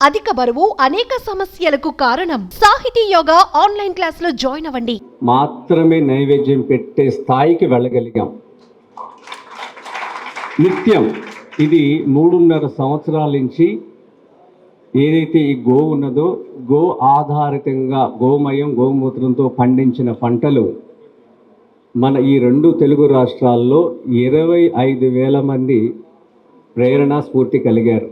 అధిక బరువు అనేక సమస్యలకు కారణం. సాహితీ యోగా ఆన్లైన్ క్లాసులో జాయిన్ అవ్వండి. మాత్రమే నైవేద్యం పెట్టే స్థాయికి వెళ్ళగలిగాం. నిత్యం ఇది 3.5 సంవత్సరాల నుంచి ఏదైతే ఈ గో ఉన్నదో, గో ఆధారితంగా గోమయం గోమూత్రంతో పండించిన పంటలు మన ఈ 2 తెలుగు రాష్ట్రాల్లో 25,000 మంది ప్రేరణ స్ఫూర్తి కలిగారు.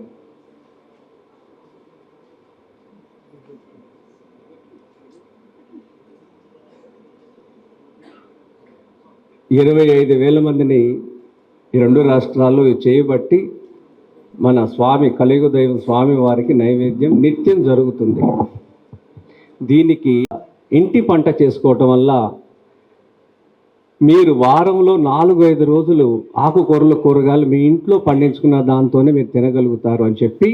25,000 మందిని ఈ 2 రాష్ట్రాల్లో చేయబట్టి మన స్వామి కలియుగ దైవం స్వామి వారికి నైవేద్యం నిత్యం జరుగుతుంది. దీనికి ఇంటి పంట చేసుకోవటం వల్ల మీరు వారంలో 4-5 రోజులు ఆకుకూరలు కూరగాయలు మీ ఇంట్లో పండించుకున్న దాంతోనే మీరు తినగలుగుతారు అని చెప్పి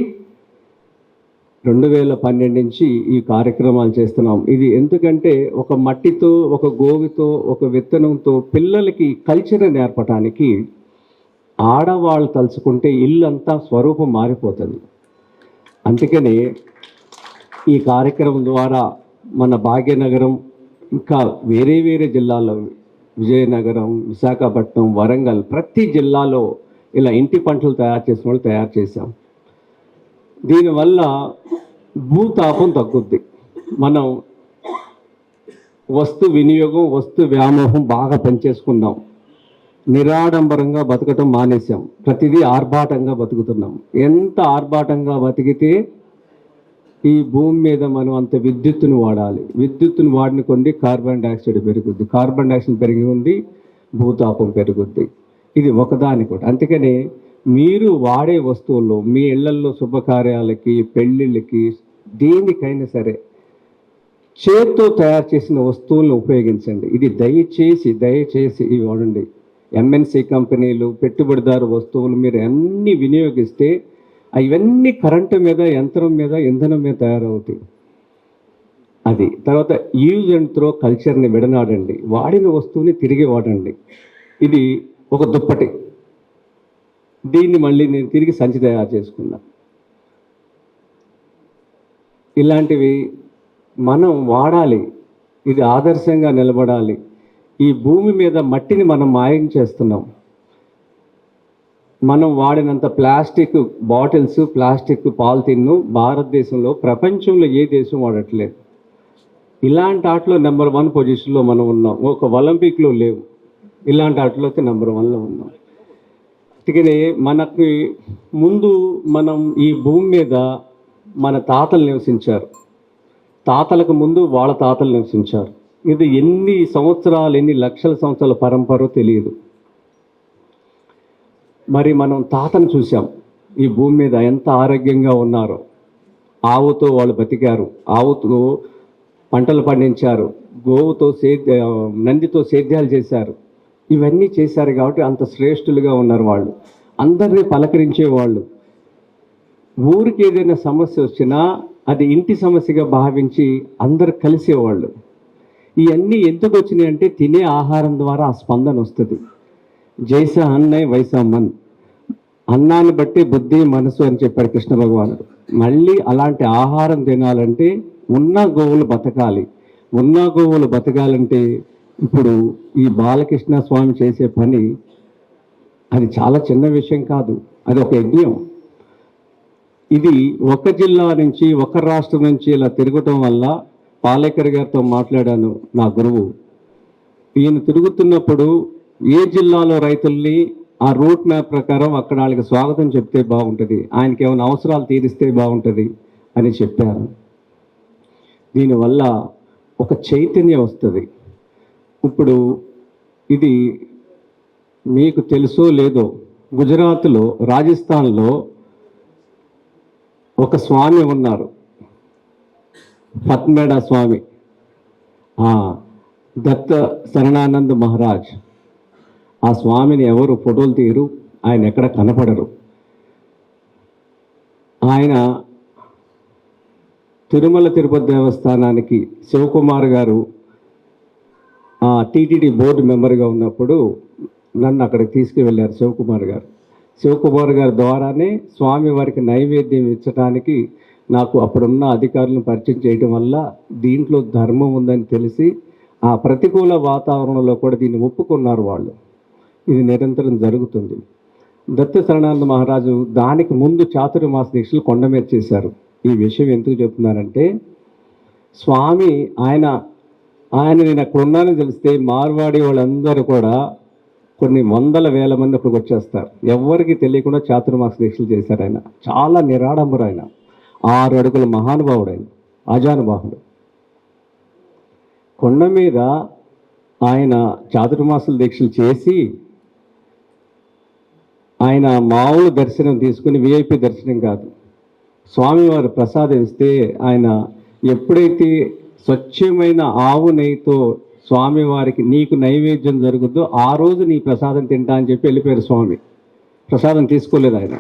2012 నుంచి ఈ కార్యక్రమాలు చేస్తున్నాం. ఇది ఎందుకంటే ఒక మట్టితో, ఒక గోవితో, ఒక విత్తనంతో పిల్లలకి కల్చర్ నేర్పడానికి ఆడవాళ్ళు తలుచుకుంటే ఇల్లంతా స్వరూపం మారిపోతుంది. అందుకని ఈ కార్యక్రమం ద్వారా మన భాగ్యనగరం ఇంకా వేరే వేరే జిల్లాల్లో విజయనగరం, విశాఖపట్నం, వరంగల్ ప్రతి జిల్లాలో ఇలా ఇంటి పంటలు తయారు చేసిన వాళ్ళు తయారు చేశాం. దీనివల్ల భూతాపం తగ్గుద్ది. మనం వస్తు వినియోగం, వస్తు వ్యామోహం బాగా పనిచేసుకున్నాం. నిరాడంబరంగా బతకటం మానేశాం. ప్రతిదీ ఆర్భాటంగా బతుకుతున్నాం. ఎంత ఆర్భాటంగా బతికితే ఈ భూమి మీద మనం అంత విద్యుత్తును వాడాలి. విద్యుత్తును వాడిన కొద్ది కార్బన్ డైఆక్సైడ్ పెరుగుద్ది. కార్బన్ డైఆక్సైడ్ పెరిగి ఉంది, భూతాపం పెరుగుద్ది. ఇది ఒకదానికొకటి. అందుకనే మీరు వాడే వస్తువుల్లో మీ ఇళ్లల్లో శుభకార్యాలకి, పెళ్ళిళ్ళకి, దేనికైనా సరే చేత్తో తయారు చేసిన వస్తువులను ఉపయోగించండి. ఇది దయచేసి ఇవి వాడండి. ఎంఎన్సి కంపెనీలు, పెట్టుబడిదారు వస్తువులు మీరు అన్నీ వినియోగిస్తే ఇవన్నీ కరెంటు మీద, యంత్రం మీద, ఇంధనం మీద తయారవుతాయి. అది తర్వాత యూజ్ అండ్ త్రో కల్చర్ని విడనాడండి. వాడిన వస్తువుని తిరిగి వాడండి. ఇది ఒక దుప్పటి, దీన్ని మళ్ళీ నేను తిరిగి సంచి తయారు చేసుకున్నా. ఇలాంటివి మనం వాడాలి. ఇది ఆదర్శంగా నిలబడాలి. ఈ భూమి మీద మట్టిని మనం మాయం చేస్తున్నాం. మనం వాడినంత ప్లాస్టిక్ బాటిల్స్, ప్లాస్టిక్ పాలిథిన్ను భారతదేశంలో, ప్రపంచంలో ఏ దేశం వాడట్లేదు. ఇలాంటి ఆటలో నెంబర్ 1 పొజిషన్లో మనం ఉన్నాం. ఒక ఒలింపిక్లో లేవు. ఇలాంటి ఆటలో అయితే నెంబర్ 1లో ఉన్నాం. అందుకని మనకి ముందు మనం ఈ భూమి మీద మన తాతలు నివసించారు. తాతలకు ముందు వాళ్ళ తాతలు నివసించారు. ఇది ఎన్ని సంవత్సరాలు, ఎన్ని లక్షల సంవత్సరాల పరంపరో తెలియదు. మరి మనం తాతను చూసాం. ఈ భూమి మీద ఎంత ఆరోగ్యంగా ఉన్నారో. ఆవుతో వాళ్ళు బతికారు. ఆవుతో పంటలు పండించారు. గోవుతో నందితో సేద్యాలు చేశారు. ఇవన్నీ చేశారు కాబట్టి అంత శ్రేష్ఠులుగా ఉన్నారు వాళ్ళు. అందరినీ పలకరించేవాళ్ళు. ఊరికి ఏదైనా సమస్య వచ్చినా అది ఇంటి సమస్యగా భావించి అందరు కలిసేవాళ్ళు. ఇవన్నీ ఎందుకు వచ్చినాయి అంటే తినే ఆహారం ద్వారా ఆ స్పందన వస్తుంది. జైసా అన్నయ్య వైసా మన్, అన్నాన్ని బట్టి బుద్ధి మనసు అని చెప్పారు కృష్ణ భగవానుడు. మళ్ళీ అలాంటి ఆహారం తినాలంటే ఉన్న గోవులు బతకాలి. ఉన్న గోవులు బతకాలంటే ఇప్పుడు ఈ బాలకృష్ణ స్వామి చేసే పని అది చాలా చిన్న విషయం కాదు. అది ఒక యజ్ఞం. ఇది ఒక జిల్లా నుంచి, ఒక రాష్ట్రం నుంచి ఇలా తిరగటం వల్ల పాలేకర్ గారితో మాట్లాడాను, నా గురువు. ఈయన తిరుగుతున్నప్పుడు ఏ జిల్లాలో రైతుల్ని ఆ రూట్ మ్యాప్ ప్రకారం అక్కడ వాళ్ళకి స్వాగతం చెప్తే బాగుంటుంది, ఆయనకి ఏమైనా అవసరాలు తీరిస్తే బాగుంటుంది అని చెప్పారు. దీనివల్ల ఒక చైతన్యం వస్తుంది. ఇప్పుడు ఇది మీకు తెలుసో లేదో, గుజరాత్లో, రాజస్థాన్లో ఒక స్వామి ఉన్నారు, పత్మేడా స్వామి, దత్త శరణానంద్ మహారాజ్. ఆ స్వామిని ఎవరు ఫోటోలు తీయరు, ఆయన ఎక్కడ కనపడరు. ఆయన తిరుమల తిరుపతి దేవస్థానానికి శివకుమార్ గారు టీటీడీ బోర్డు మెంబర్గా ఉన్నప్పుడు నన్ను అక్కడికి తీసుకువెళ్ళారు శివకుమార్ గారు. శివకుమార్ గారి ద్వారానే స్వామివారికి నైవేద్యం ఇచ్చడానికి నాకు అప్పుడున్న అధికారులను పరిచయం చేయడం వల్ల దీంట్లో ధర్మం ఉందని తెలిసి ఆ ప్రతికూల వాతావరణంలో కూడా దీన్ని ఒప్పుకున్నారు వాళ్ళు. ఇది నిరంతరం జరుగుతుంది. దత్త శరణానంద మహారాజు దానికి ముందు చాతుర్మాస దీక్షలు కొండ మీద చేశారు. ఈ విషయం ఎందుకు చెప్తున్నారంటే, స్వామి ఆయన నేను అక్కడ ఉన్నానని తెలిస్తే మార్వాడి వాళ్ళందరూ కూడా కొన్ని వందల వేల మంది అక్కడికి వచ్చేస్తారు. ఎవరికి తెలియకుండా చాతుర్మాస దీక్షలు చేశారు ఆయన. చాలా నిరాడంబరు ఆయన. 6 అడుగుల మహానుభావుడు ఆయన, ఆజానుబాహుడు. కొండ మీద ఆయన చాతుర్మాసాల దీక్షలు చేసి ఆయన మామూలు దర్శనం తీసుకుని విఐపి దర్శనం కాదు, స్వామివారు ప్రసాదం ఇస్తే ఆయన ఎప్పుడైతే స్వచ్ఛమైన ఆవు నెయ్యితో స్వామివారికి నీకు నైవేద్యం జరుగుద్దో ఆ రోజు నీ ప్రసాదం తింటా అని చెప్పి వెళ్ళిపోయారు స్వామి. ప్రసాదం తీసుకోలేదు ఆయన.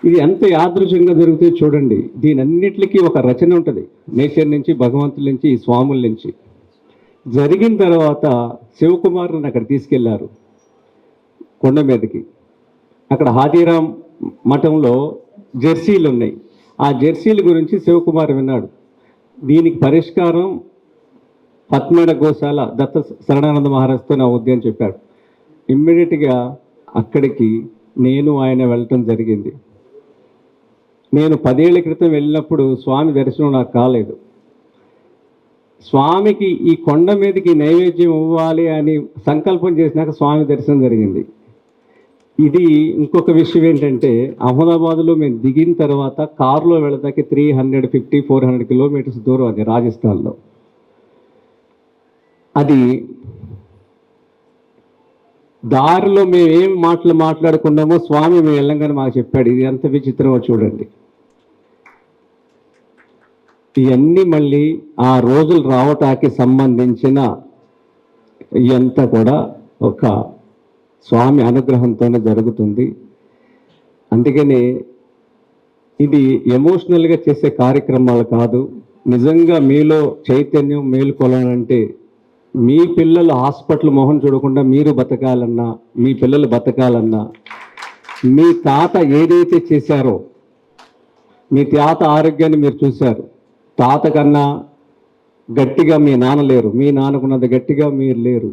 ఇది ఎంత యాదృచ్ఛికంగా జరుగుతుంది చూడండి. దీనన్నిటికీ ఒక రచన ఉంటుంది, నేచర్ నుంచి, భగవంతుల నుంచి, ఈ స్వాముల నుంచి. జరిగిన తర్వాత శివకుమార్ని అక్కడ తీసుకెళ్లారు కొండ మీదకి. అక్కడ హాతీరామ్ మఠంలో జెర్సీలు ఉన్నాయి. ఆ జెర్సీల గురించి శివకుమార్ విన్నాడు. దీనికి పరిష్కారం పద్మడ గోశాల దత్త శరణానంద మహారాజ్తో నా ఉద్యమం చెప్పాడు. ఇమ్మీడియట్గా అక్కడికి నేను ఆయన వెళ్ళటం జరిగింది. నేను 10 ఏళ్ల క్రితం వెళ్ళినప్పుడు స్వామి దర్శనం నాకు కాలేదు. స్వామికి ఈ కొండ మీదకి నైవేద్యం ఇవ్వాలి అని సంకల్పం చేసినాక స్వామి దర్శనం జరిగింది. ఇది ఇంకొక విషయం ఏంటంటే, అహ్మదాబాద్లో మేము దిగిన తర్వాత కారులో వెళదాకి 350-400 కిలోమీటర్స్ దూరం అది రాజస్థాన్లో. అది దారిలో మేము ఏం మాట్లాడుకున్నామో స్వామి మేము వెళ్ళంగానే మాకు చెప్పాడు. ఇది ఎంత విచిత్రమో చూడండి. ఇవన్నీ మళ్ళీ ఆ రోజులు రావటానికి సంబంధించిన ఇదంతా కూడా ఒక స్వామి అనుగ్రహంతోనే జరుగుతుంది. అందుకని ఇది ఎమోషనల్గా చేసే కార్యక్రమాలు కాదు. నిజంగా మీలో చైతన్యం మేలుకోవాలంటే, మీ పిల్లలు హాస్పిటల్ మొహం చూడకుండా మీరు బతకాలన్నా, మీ పిల్లలు బతకాలన్నా, మీ తాత ఏదైతే చేశారో, మీ తాత ఆరోగ్యాన్ని మీరు చూశారు. తాత కన్నా గట్టిగా మీ నాన్న లేరు, మీ నాన్నకున్నంత గట్టిగా మీరు లేరు.